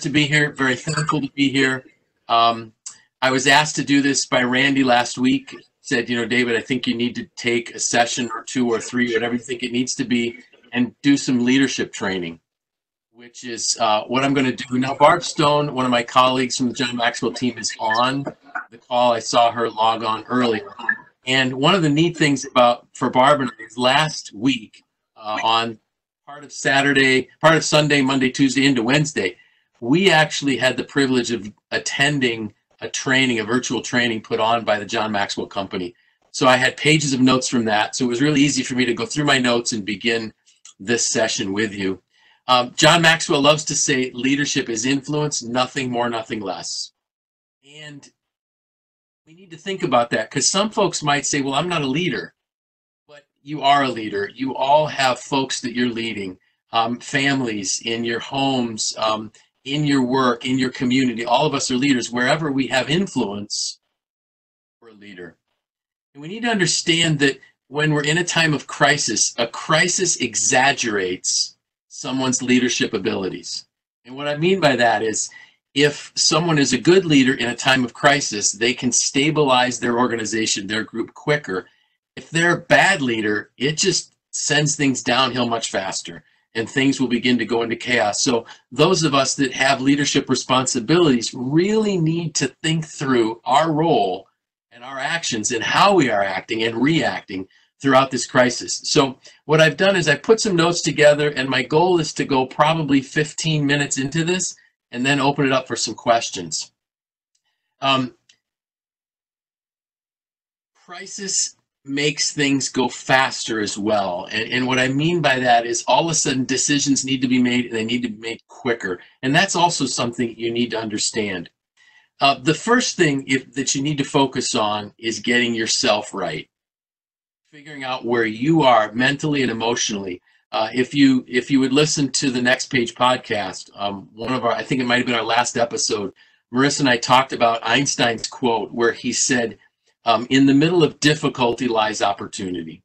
to be here. Very thankful to be here. I was asked to do this by Randy last week. Said, you know, David, I think you need to take a session or 2 or 3, whatever you think it needs to be, and do some leadership training, which is what I'm going to do. Now, Barb Stone, one of my colleagues from the John Maxwell team, is on the call. I saw her log on earlier. And one of the neat things for Barb and I is last week on part of Sunday, Monday, Tuesday into Wednesday, we actually had the privilege of attending a virtual training put on by the John Maxwell Company. So I had pages of notes from that. So it was really easy for me to go through my notes and begin this session with you. John Maxwell loves to say leadership is influence, nothing more, nothing less. And we need to think about that, because some folks might say, well, I'm not a leader, but you are a leader. You all have folks that you're leading, families in your homes, in your work, in your community. All of us are leaders. Wherever we have influence, we're a leader. And we need to understand that when we're in a time of crisis, a crisis exaggerates someone's leadership abilities. And what I mean by that is, if someone is a good leader in a time of crisis, they can stabilize their organization, their group quicker. If they're a bad leader, it just sends things downhill much faster, and things will begin to go into chaos. So those of us that have leadership responsibilities really need to think through our role and our actions and how we are acting and reacting throughout this crisis. So what I've done is I put some notes together, and my goal is to go probably 15 minutes into this and then open it up for some questions. Crisis makes things go faster as well. And what I mean by that is, all of a sudden decisions need to be made, and they need to be made quicker. And that's also something you need to understand. The first thing that you need to focus on is getting yourself right. Figuring out where you are mentally and emotionally. If you would listen to the Next Page podcast, I think it might have been our last episode, Marissa and I talked about Einstein's quote where he said, in the middle of difficulty lies opportunity.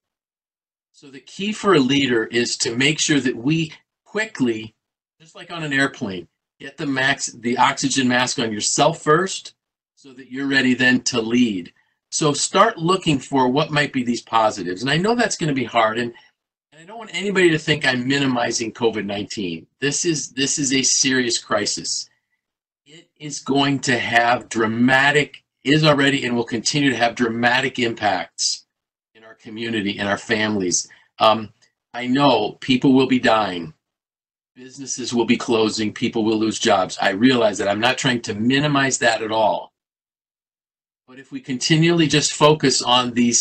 So the key for a leader is to make sure that we quickly, just like on an airplane, get the oxygen mask on yourself first, so that you're ready then to lead. So start looking for what might be these positives. And I know that's going to be hard, and I don't want anybody to think I'm minimizing COVID-19. This is a serious crisis. It is going to have is already and will continue to have dramatic impacts in our community and our families. I know people will be dying. Businesses will be closing. People will lose jobs. I realize that. I'm not trying to minimize that at all. But if we continually just focus on the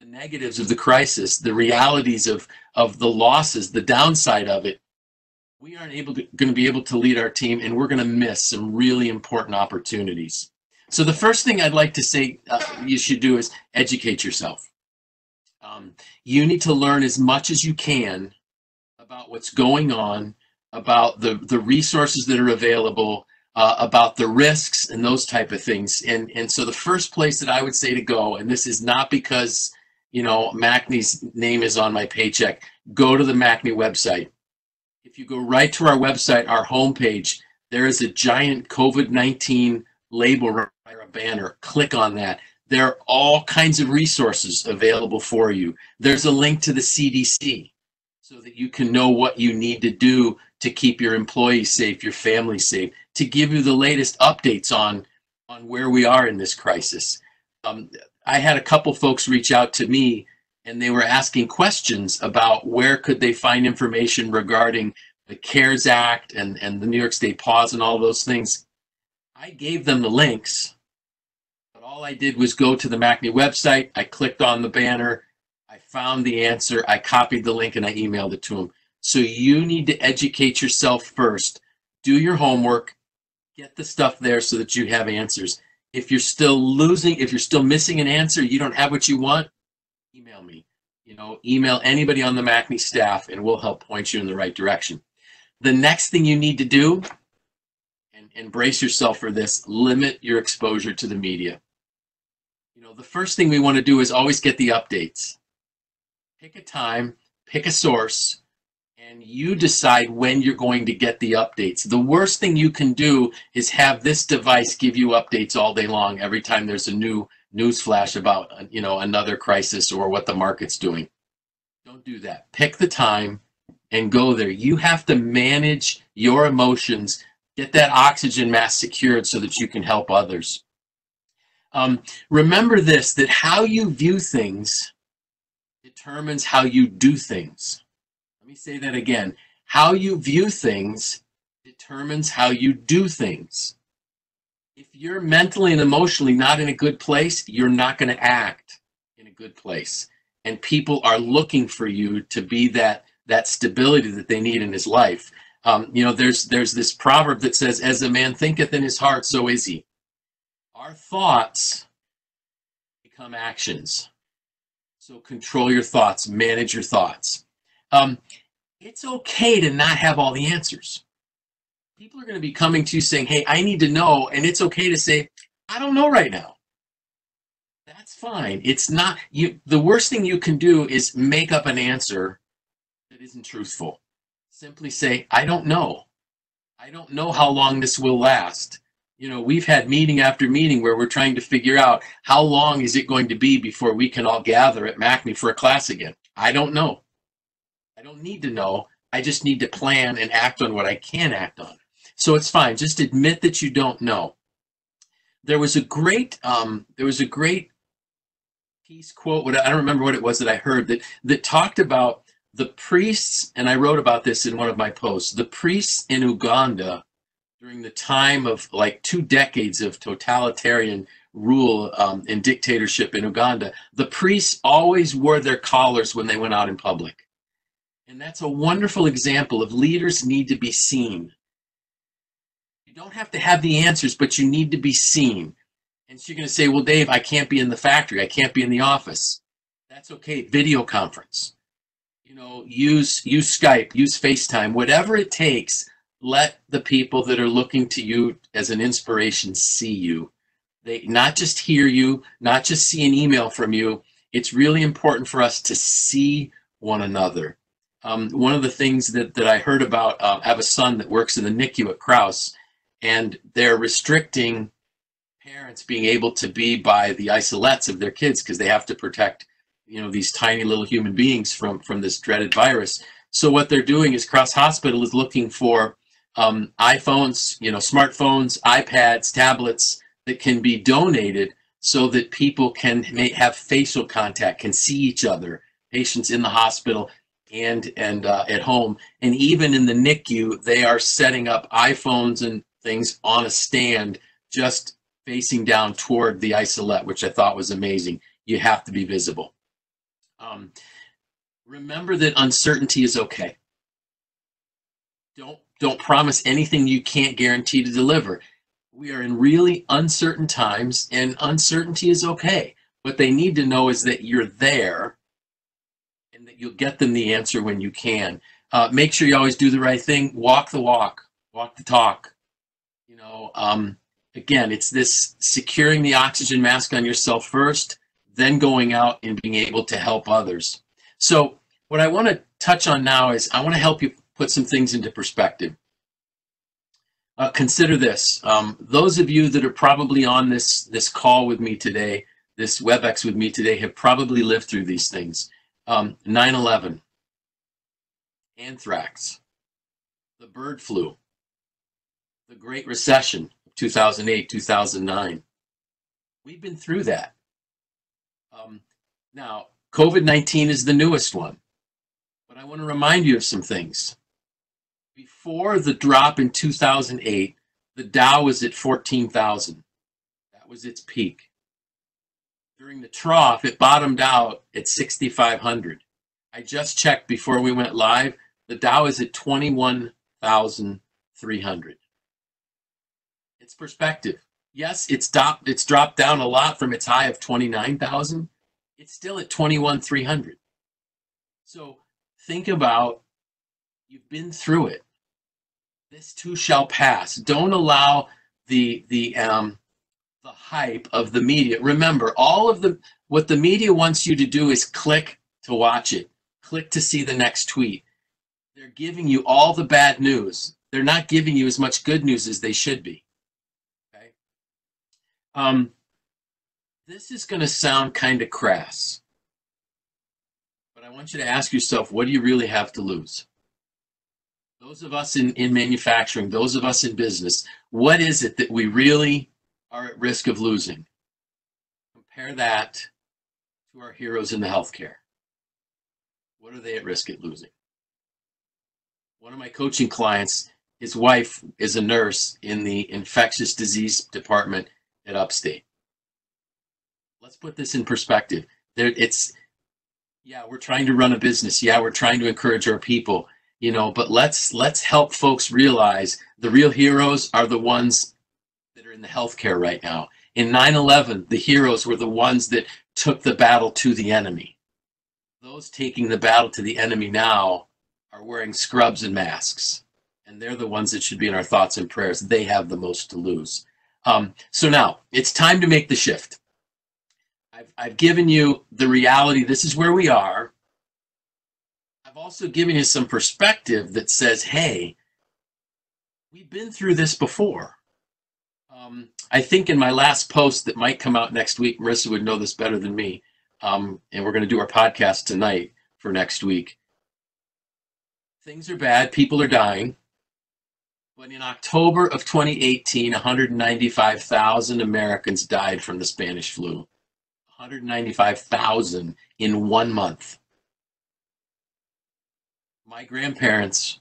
negatives of the crisis, the realities of the losses, the downside of it, we aren't going to be able to lead our team, and we're going to miss some really important opportunities. So the first thing I'd like to say you should do is educate yourself. You need to learn as much as you can about what's going on, about the resources that are available, about the risks and those type of things. And so the first place that I would say to go, and this is not because, you know, MACNY's name is on my paycheck, go to the MACNY website. If you go right to our website, our homepage, there is a giant COVID-19 label or a banner. Click on that. There are all kinds of resources available for you. There's a link to the CDC so that you can know what you need to do to keep your employees safe, your family safe, to give you the latest updates on where we are in this crisis. I had a couple folks reach out to me, and they were asking questions about where could they find information regarding the CARES Act and the New York State pause and all those things. I gave them the links, but all I did was go to the MACNY website. I clicked on the banner. I found the answer. I copied the link and I emailed it to them. So you need to educate yourself first. Do your homework. Get the stuff there so that you have answers. If you're still missing an answer, you don't have what you want, email me. You know, email anybody on the MACNY staff, and we'll help point you in the right direction. The next thing you need to do, and brace yourself for this, limit your exposure to the media. You know, the first thing we want to do is always get the updates. Pick a time, pick a source, and you decide when you're going to get the updates. The worst thing you can do is have this device give you updates all day long every time there's a new news flash about, another crisis or what the market's doing. Don't do that. Pick the time and go there. You have to manage your emotions, get that oxygen mask secured so that you can help others. Remember this, that how you view things determines how you do things. Let me say that again. How you view things determines how you do things. If you're mentally and emotionally not in a good place, you're not going to act in a good place. And people are looking for you to be that stability that they need in his life. There's this proverb that says, as a man thinketh in his heart, so is he. Our thoughts become actions. So control your thoughts, manage your thoughts. It's okay to not have all the answers. People are going to be coming to you saying, hey, I need to know, and it's okay to say, I don't know right now. That's fine. It's not you. The worst thing you can do is make up an answer that isn't truthful. Simply say, I don't know. I don't know how long this will last. We've had meeting after meeting where we're trying to figure out how long is it going to be before we can all gather at MACNY for a class again. I don't know. I don't need to know. I just need to plan and act on what I can act on. So it's fine. Just admit that you don't know. There was a great piece quote. I don't remember what it was that I heard that talked about the priests, and I wrote about this in one of my posts. The priests in Uganda during the time of like 2 decades of totalitarian rule and dictatorship in Uganda, the priests always wore their collars when they went out in public. And that's a wonderful example of leaders need to be seen. You don't have to have the answers, but you need to be seen. And so you're going to say, well, Dave, I can't be in the factory. I can't be in the office. That's okay. Video conference. Use Skype, use FaceTime, whatever it takes. Let the people that are looking to you as an inspiration see you. They not just hear you, not just see an email from you. It's really important for us to see one another. One of the things that I heard about, I have a son that works in the NICU at Crouse, and they're restricting parents being able to be by the isolettes of their kids because they have to protect, these tiny little human beings from this dreaded virus. So what they're doing is Crouse Hospital is looking for iPhones, smartphones, iPads, tablets that can be donated so that people can have facial contact, can see each other, patients in the hospital and at home. And even in the NICU, they are setting up iPhones and things on a stand just facing down toward the isolette, which I thought was amazing. You have to be visible. Remember that uncertainty is okay. Don't promise anything you can't guarantee to deliver. We are in really uncertain times, and uncertainty is okay. What they need to know is that you're there and that you'll get them the answer when you can. Make sure you always do the right thing. Walk the walk, walk the talk. Again, it's this securing the oxygen mask on yourself first, then going out and being able to help others. So what I want to touch on now is I want to help you put some things into perspective. Consider this. Those of you that are probably on this call with me today, this WebEx with me today, have probably lived through these things. 9/11, anthrax, the bird flu, the Great Recession of 2008, 2009. We've been through that. Now, COVID-19 is the newest one, but I want to remind you of some things. Before the drop in 2008, the Dow was at 14,000. That was its peak. During the trough, it bottomed out at 6,500. I just checked before we went live. The Dow is at 21,300. It's perspective. Yes, it's dropped down a lot from its high of 29,000. It's still at 21,300. So think about, you've been through it. This too shall pass. Don't allow the hype of the media. Remember, what the media wants you to do is click to watch it, click to see the next tweet. They're giving you all the bad news. They're not giving you as much good news as they should be. Okay. This is going to sound kind of crass, but I want you to ask yourself, what do you really have to lose? Those of us in manufacturing, those of us in business, what is it that we really are at risk of losing? Compare that to our heroes in the healthcare. What are they at risk of losing? One of my coaching clients, his wife is a nurse in the infectious disease department at Upstate. Let's put this in perspective. Yeah, we're trying to run a business. Yeah, we're trying to encourage our people, but let's help folks realize the real heroes are the ones that are in the healthcare right now. In 9/11, the heroes were the ones that took the battle to the enemy. Those taking the battle to the enemy now are wearing scrubs and masks, and they're the ones that should be in our thoughts and prayers. They have the most to lose. So now it's time to make the shift. I've given you the reality. This is where we are. I've also given you some perspective that says, hey, we've been through this before. I think in my last post that might come out next week, Marissa would know this better than me, and we're going to do our podcast tonight for next week. Things are bad. People are dying. But in October of 2018, 195,000 Americans died from the Spanish flu. 195,000 in 1 month. My grandparents,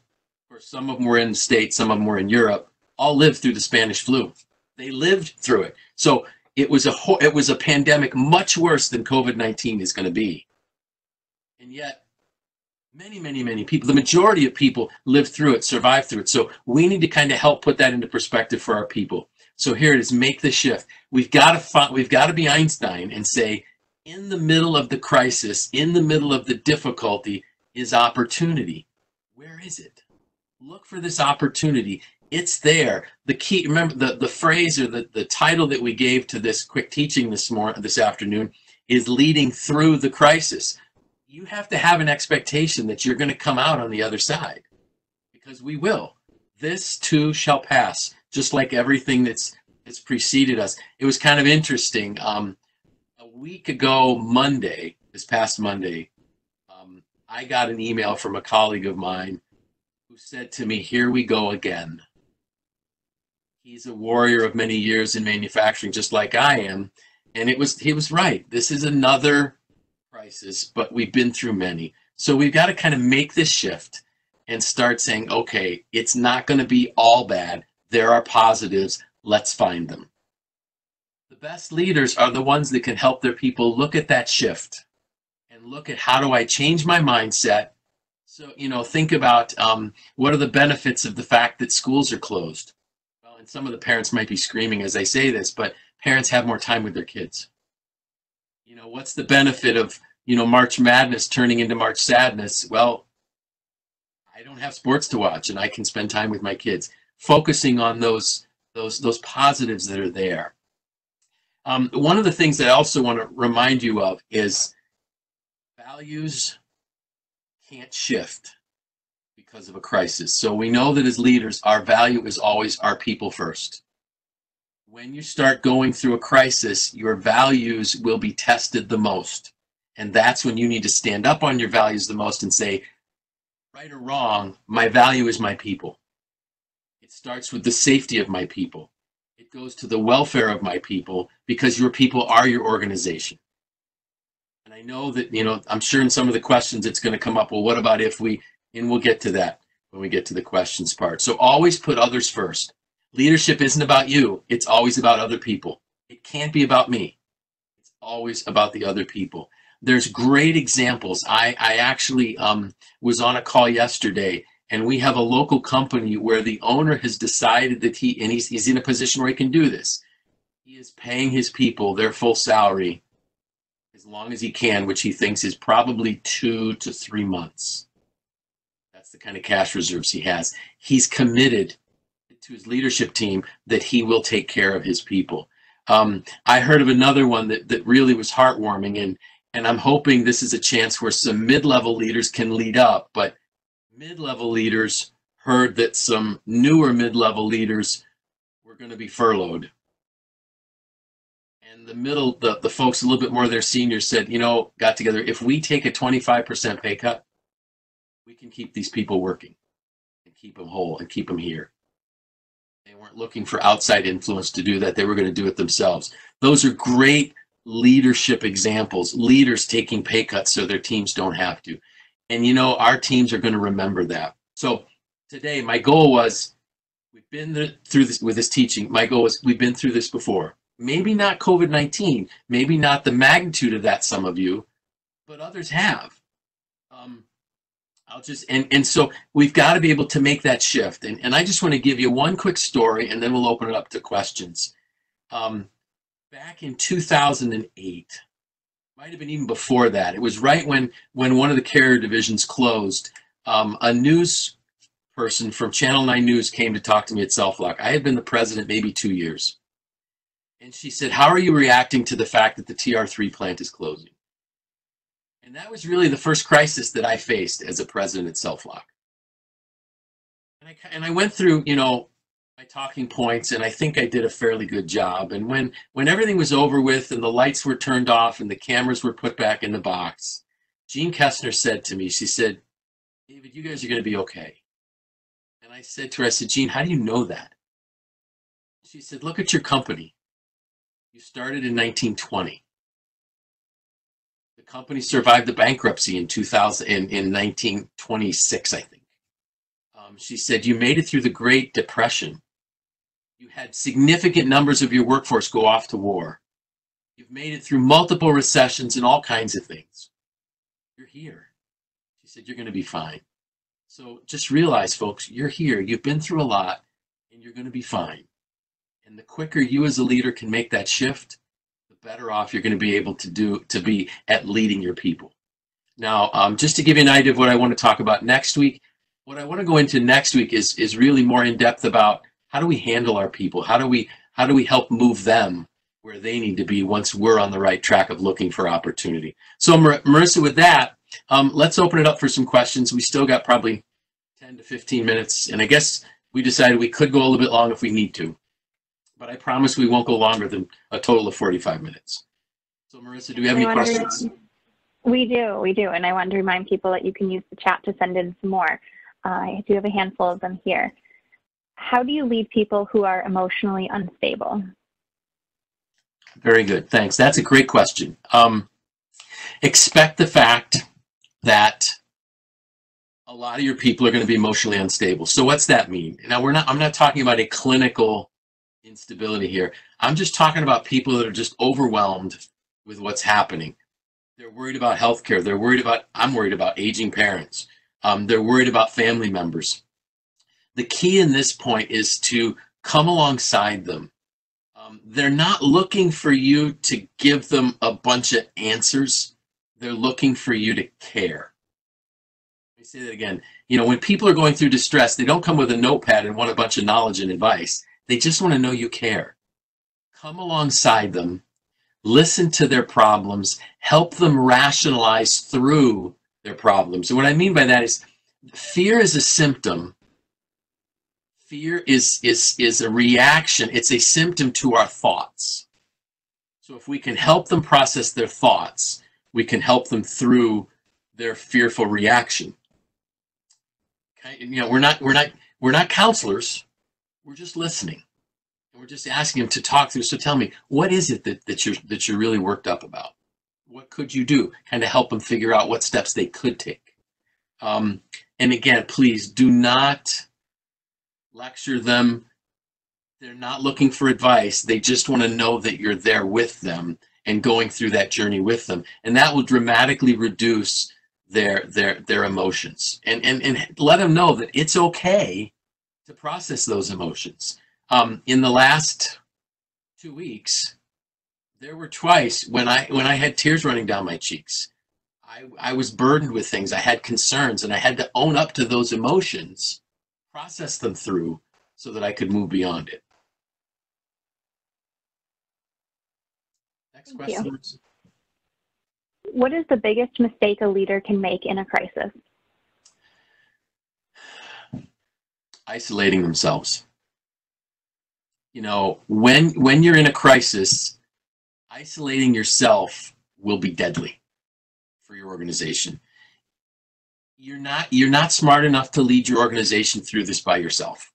or some of them were in the States, some of them were in Europe, all lived through the Spanish flu. They lived through it. So it was a pandemic much worse than COVID-19 is going to be. And yet, many, many, many people, the majority of people lived through it, survived through it. So we need to kind of help put that into perspective for our people. So here it is, make the shift. We've got to be Einstein and say, in the middle of the crisis, in the middle of the difficulty is opportunity. Where is it? Look for this opportunity. It's there. The key, remember the phrase or the title that we gave to this quick teaching this afternoon is leading through the crisis. You have to have an expectation that you're going to come out on the other side, because we will. This too shall pass, just like everything that's preceded us. It was kind of interesting. A week ago, this past Monday, I got an email from a colleague of mine who said to me, "Here we go again." He's a warrior of many years in manufacturing, just like I am. And he was right. This is another crisis, but we've been through many. So we've got to kind of make this shift and start saying, okay, it's not going to be all bad. There are positives. Let's find them. The best leaders are the ones that can help their people look at that shift and look at, how do I change my mindset? So, think about what are the benefits of the fact that schools are closed? Well, and some of the parents might be screaming as I say this, but parents have more time with their kids. What's the benefit of, March Madness turning into March Sadness? Well, I don't have sports to watch and I can spend time with my kids, focusing on those positives that are there. One of the things that I also want to remind you of is values can't shift because of a crisis. So we know that as leaders, our value is always our people first. When you start going through a crisis, your values will be tested the most. And that's when you need to stand up on your values the most and say, right or wrong, my value is my people. It starts with the safety of my people. It goes to the welfare of my people, because your people are your organization. And I know that, I'm sure in some of the questions it's going to come up, well, what about if and we'll get to that when we get to the questions part. So always put others first. Leadership isn't about you. It's always about other people. It can't be about me. It's always about the other people. There's great examples. I actually was on a call yesterday, and we have a local company where the owner has decided that he's in a position where he can do this. He is paying his people their full salary as long as he can, which he thinks is probably 2 to 3 months. That's the kind of cash reserves he has. He's committed to his leadership team that he will take care of his people. I heard of another one that really was heartwarming, and I'm hoping this is a chance where some mid-level leaders can lead up, but Mid-level leaders heard that some newer mid-level leaders were going to be furloughed. And the folks a little bit more, their seniors said, got together, if we take a 25% pay cut, we can keep these people working and keep them whole and keep them here. They weren't looking for outside influence to do that. They were going to do it themselves. Those are great leadership examples, leaders taking pay cuts so their teams don't have to. And our teams are going to remember that. So today, my goal was, we've been through this with this teaching. My goal was, we've been through this before. Maybe not COVID-19, maybe not the magnitude of that, some of you, but others have. So we've got to be able to make that shift. And I just want to give you one quick story, and then we'll open it up to questions. Back in 2008, might have been even before that. It was right when one of the carrier divisions closed. A news person from Channel 9 News came to talk to me at SelfLock. I had been the president maybe 2 years. And she said, how are you reacting to the fact that the TR3 plant is closing? And that was really the first crisis that I faced as a president at SelfLock. And I went through, my talking points, and I think I did a fairly good job. And when everything was over with and the lights were turned off and the cameras were put back in the box, Jean Kessner said to me, she said, David, you guys are going to be okay. And I said to her, I said, Jean, how do you know that? She said, look at your company. You started in 1920. The company survived the bankruptcy in 1926, I think. She said, you made it through the Great Depression. You had significant numbers of your workforce go off to war. You've made it through multiple recessions and all kinds of things. You're here. She said, you're going to be fine. So just realize, folks, you're here. You've been through a lot, and you're going to be fine. And the quicker you as a leader can make that shift, the better off you're going to be able to be at leading your people. Now, just to give you an idea of what I want to talk about next week, what I want to go into next week is really more in depth about how do we handle our people? How do we help move them where they need to be once we're on the right track of looking for opportunity? So Marissa, with that, let's open it up for some questions. We still got probably 10 to 15 minutes, and I guess we decided we could go a little bit long if we need to, but I promise we won't go longer than a total of 45 minutes. So Marissa, do we have any questions? We do, and I want to remind people that you can use the chat to send in some more. I do have a handful of them here. How do you lead people who are emotionally unstable? Very good, thanks. That's a great question. Expect the fact that a lot of your people are going to be emotionally unstable. So what's that mean? Now, I'm not talking about a clinical instability here. I'm just talking about people that are just overwhelmed with what's happening. They're worried about healthcare. I'm worried about aging parents. They're worried about family members. The key in this point is to come alongside them. They're not looking for you to give them a bunch of answers. They're looking for you to care. Let me say that again. When people are going through distress, they don't come with a notepad and want a bunch of knowledge and advice. They just want to know you care. Come alongside them, listen to their problems, help them rationalize through their problems. And what I mean by that is fear is a symptom. Fear is a reaction. It's a symptom to our thoughts. So if we can help them process their thoughts, we can help them through their fearful reaction. Okay? We're not counselors. We're just listening. And we're just asking them to talk through. So tell me, what is it that you're really worked up about? What could you do? Kind of help them figure out what steps they could take. And again, please do not lecture them. They're not looking for advice. They just want to know that you're there with them and going through that journey with them. And that will dramatically reduce their emotions. And let them know that it's okay to process those emotions. In the last 2 weeks, there were twice when I had tears running down my cheeks. I was burdened with things. I had concerns, and I had to own up to those emotions, process them through so that I could move beyond it. Next question. What is the biggest mistake a leader can make in a crisis? isolating themselves. You know, when you're in a crisis, isolating yourself will be deadly for your organization. You're not smart enough to lead your organization through this by yourself.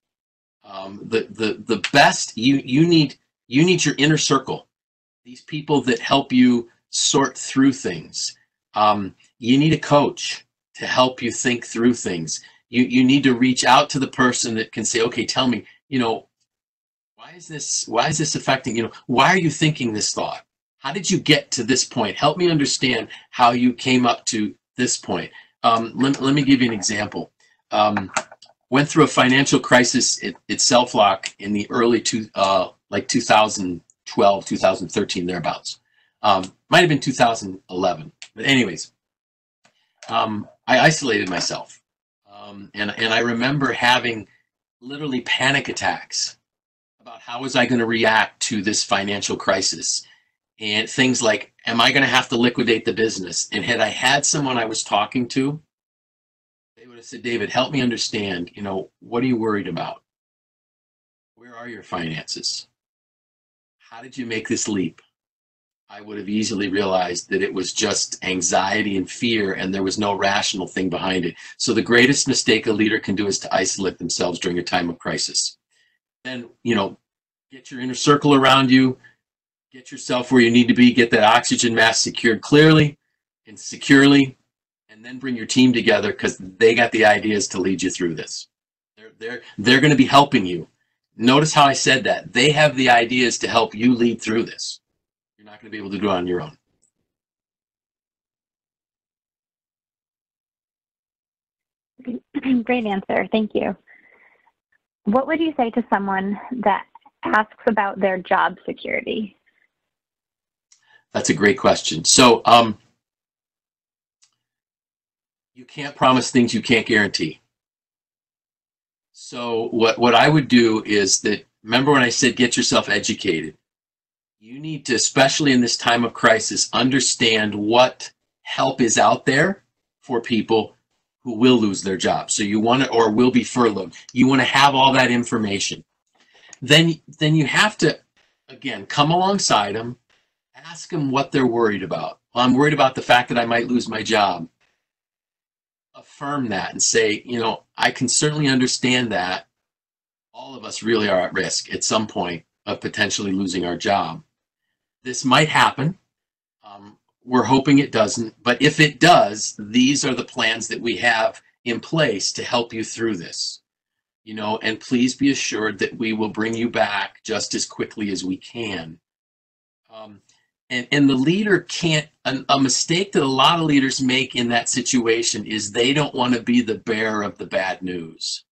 The best you need your inner circle. These people that help you sort through things. You need a coach to help you think through things. You need to reach out to the person that can say, okay, tell me, you know, why is this affecting, you know, why are you thinking this thought? How did you get to this point? Help me understand how you came up to this point. Let me give you an example. Went through a financial crisis at SelfLock in the early 2012, 2013, thereabouts. Might have been 2011, but anyways, I isolated myself, and I remember having literally panic attacks about how was I going to react to this financial crisis, and things like, am I going to have to liquidate the business? And had I had someone I was talking to, they would have said, David, help me understand, you know, what are you worried about? Where are your finances? How did you make this leap? I would have easily realized that it was just anxiety and fear, and there was no rational thing behind it. So the greatest mistake a leader can do is to isolate themselves during a time of crisis. Then, you know, get your inner circle around you, get yourself where you need to be, get that oxygen mask secured clearly and securely, and then bring your team together, because they got the ideas to lead you through this. They're going to be helping you. Notice how I said that. They have the ideas to help you lead through this. You're not going to be able to do it on your own. Great answer. Thank you. What would you say to someone that asks about their job security? That's a great question. So you can't promise things you can't guarantee. So what I would do is that, remember when I said get yourself educated? You need to, especially in this time of crisis, understand what help is out there for people who will lose their job. So you want to, or will be furloughed. You want to have all that information. Then you have to, again, come alongside them, ask them what they're worried about. Well, I'm worried about the fact that I might lose my job. Affirm that and say, you know, I can certainly understand that all of us really are at risk at some point of potentially losing our job. This might happen. We're hoping it doesn't, but if it does, these are the plans that we have in place to help you through this. You know, and please be assured that we will bring you back just as quickly as we can. And the leader can't, a mistake that a lot of leaders make in that situation is they don't want to be the bearer of the bad news.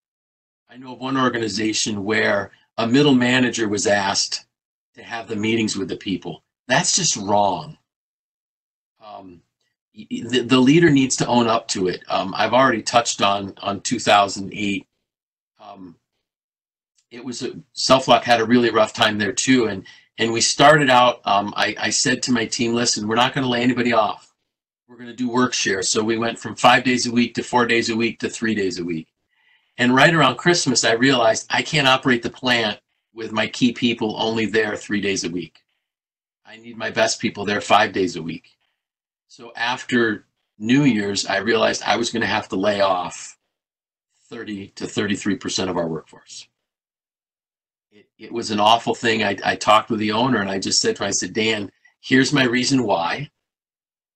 I know of one organization where a middle manager was asked to have the meetings with the people. That's just wrong. The leader needs to own up to it. I've already touched on 2008. It was SelfLock had a really rough time there too, and we started out. I said to my team, listen, we're not going to lay anybody off. We're going to do work share. So we went from 5 days a week to 4 days a week to 3 days a week. And right around Christmas, I realized I can't operate the plant with my key people only there 3 days a week. I need my best people there 5 days a week. So after New Year's, I realized I was going to have to lay off 30 to 33% of our workforce. It was an awful thing. I talked with the owner and I just said to him, I said, Dan, here's my reason why.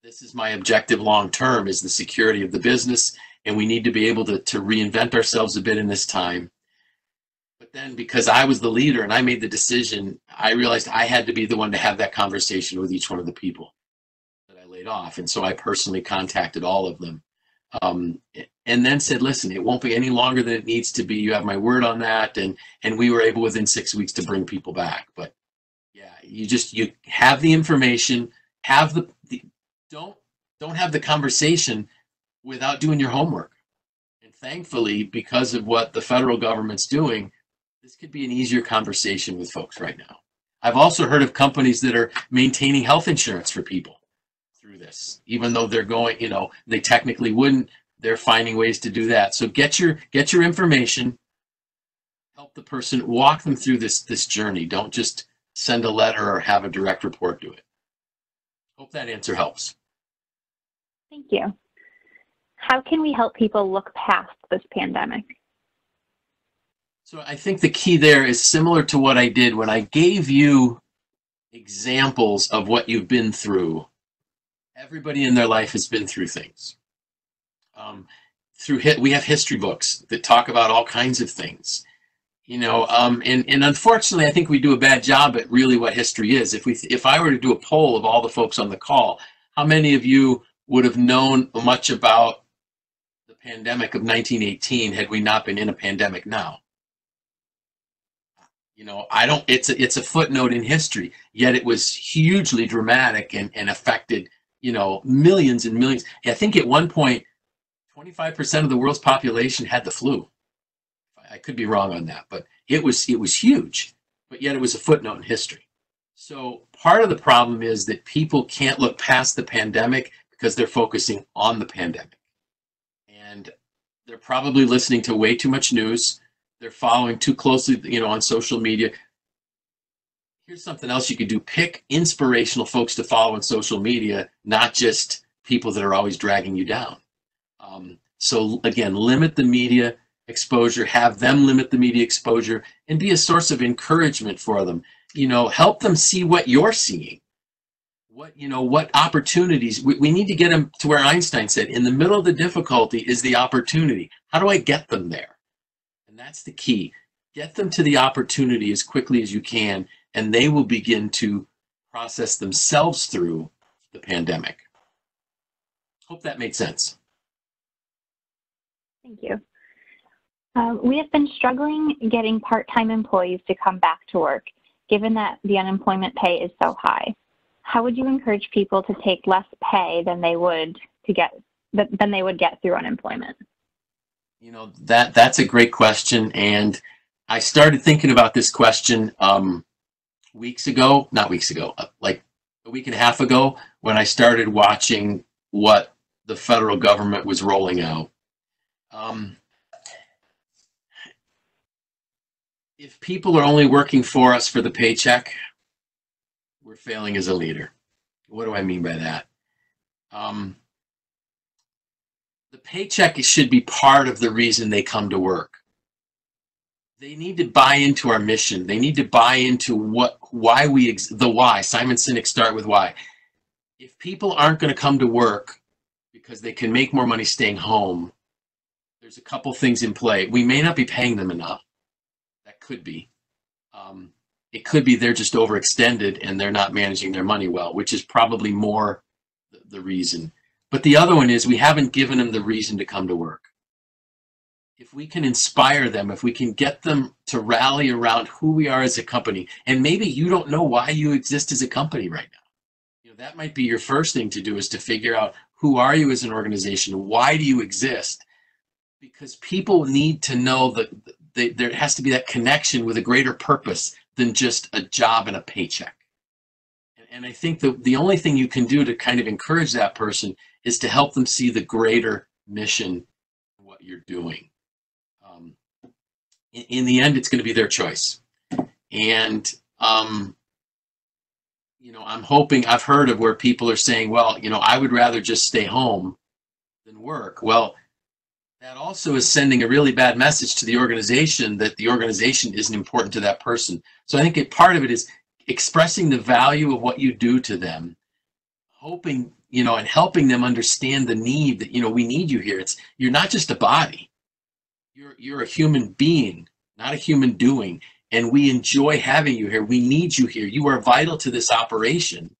This is my objective long term, is the security of the business, and we need to be able to reinvent ourselves a bit in this time. But then because I was the leader and I made the decision, I realized I had to be the one to have that conversation with each one of the people that I laid off. And so I personally contacted all of them, and then said, listen, it won't be any longer than it needs to be. You have my word on that. And we were able within 6 weeks to bring people back. But yeah, you have the information, have don't have the conversation without doing your homework. And thankfully, because of what the federal government's doing, this could be an easier conversation with folks right now. I've also heard of companies that are maintaining health insurance for people through this, even though they're going, you know, they technically wouldn't, they're finding ways to do that. So get your information, Help the person, walk them through this journey. Don't just send a letter or have a direct report do it. Hope that answer helps. Thank you. How can we help people look past this pandemic? So I think the key there is similar to what I did when I gave you examples of what you've been through. Everybody in their life has been through things. We have history books that talk about all kinds of things. And unfortunately, I think we do a bad job at really what history is. If I were to do a poll of all the folks on the call, how many of you would have known much about the pandemic of 1918 had we not been in a pandemic now? It's a footnote in history, yet it was hugely dramatic and affected, millions and millions. I think at one point, 25% of the world's population had the flu. I could be wrong on that, but it was huge, but yet it was a footnote in history. So part of the problem is that people can't look past the pandemic because they're focusing on the pandemic. And they're probably listening to way too much news. They're following too closely, on social media. Here's something else you could do. Pick inspirational folks to follow on social media, not just people that are always dragging you down. So again, limit the media exposure, have them limit the media exposure, and be a source of encouragement for them. Help them see what you're seeing. What opportunities. We need to get them to where Einstein said, in the middle of the difficulty is the opportunity. How do I get them there? And that's the key. Get them to the opportunity as quickly as you can, and they will begin to process themselves through the pandemic. Hope that made sense. Thank you. We have been struggling getting part-time employees to come back to work, given that the unemployment pay is so high. How would you encourage people to take less pay than they would get through unemployment? That's a great question, and I started thinking about this question like a week and a half ago, when I started watching what the federal government was rolling out. If people are only working for us for the paycheck, we're failing as a leader. What do I mean by that? The paycheck should be part of the reason they come to work. They need to buy into our mission. They need to buy into the why. Simon Sinek, start with why. If people aren't going to come to work because they can make more money staying home, there's a couple things in play. We may not be paying them enough. That could be. It could be they're just overextended and they're not managing their money well, which is probably more the reason. But the other one is we haven't given them the reason to come to work. If we can inspire them, if we can get them to rally around who we are as a company, and maybe you don't know why you exist as a company right now. That might be your first thing to do, is to figure out, who are you as an organization? Why do you exist? Because people need to know that there has to be that connection with a greater purpose than just a job and a paycheck. And I think the only thing you can do to kind of encourage that person is to help them see the greater mission in what you're doing. In the end, it's going to be their choice. And, I'm hoping, I've heard of where people are saying, well, I would rather just stay home than work. Well, that also is sending a really bad message to the organization, that the organization isn't important to that person. So I think part of it is expressing the value of what you do to them, hoping, and helping them understand the need that, we need you here. You're not just a body. You're a human being, not a human doing. And we enjoy having you here. We need you here. You are vital to this operation.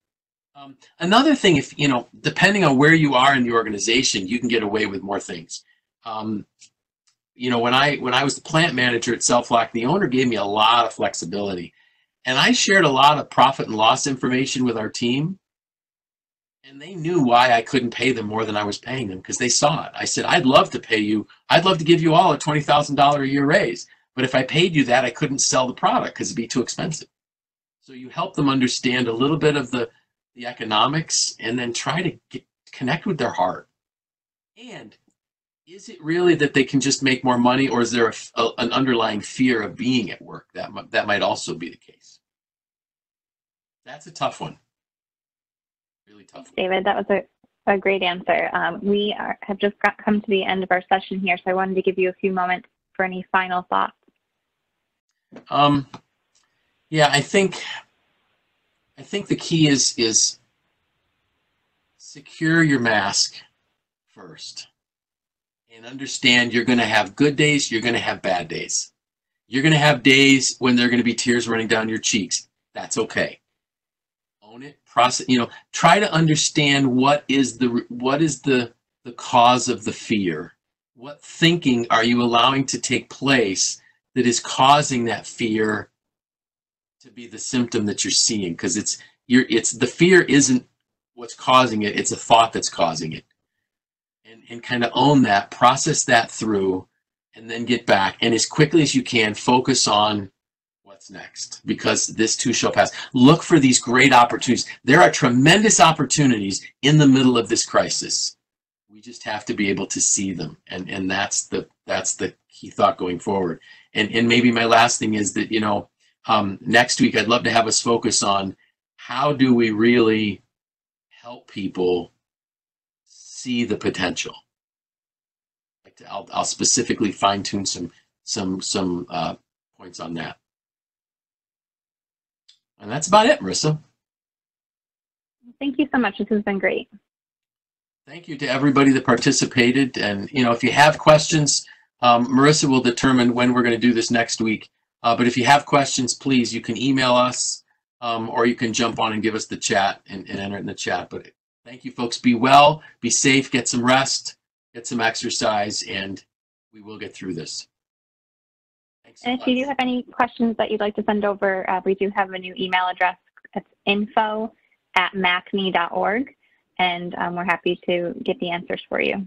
Another thing, if, depending on where you are in the organization, you can get away with more things. When I was the plant manager at Self-Lock, the owner gave me a lot of flexibility. And I shared a lot of profit and loss information with our team. And they knew why I couldn't pay them more than I was paying them, because they saw it. I said, I'd love to pay you. I'd love to give you all a $20,000 a year raise. But if I paid you that, I couldn't sell the product because it'd be too expensive. So you help them understand a little bit of the economics, and then try to connect with their heart. And is it really that they can just make more money, or is there an underlying fear of being at work? That might also be the case. That's a tough one. Really tough one. David, that was a great answer. We have just come to the end of our session here, so I wanted to give you a few moments for any final thoughts. Yeah, I think the key is secure your mask first, and understand you're going to have good days, you're going to have bad days. You're going to have days when there are going to be tears running down your cheeks. That's okay. Own it, process, try to understand what is the cause of the fear. What thinking are you allowing to take place that is causing that fear to be the symptom that you're seeing? Because it's the fear isn't what's causing it, it's a thought that's causing it. And kind of own that, process that through, and then get back. And as quickly as you can, focus on what's next, because this too shall pass. Look for these great opportunities. There are tremendous opportunities in the middle of this crisis. We just have to be able to see them. And that's the key thought going forward. And maybe my last thing is that, next week, I'd love to have us focus on how do we really help people see the potential. I'll specifically fine tune some points on that. And that's about it, Marissa. Thank you so much. This has been great. Thank you to everybody that participated. And if you have questions, Marissa will determine when we're going to do this next week. But if you have questions, please, you can email us, or you can jump on and give us the chat and enter it in the chat. But thank you, folks. Be well, be safe, get some rest, get some exercise, and we will get through this. Thanks so much. If you do have any questions that you'd like to send over, we do have a new email address. It's info@macne.org, and we're happy to get the answers for you.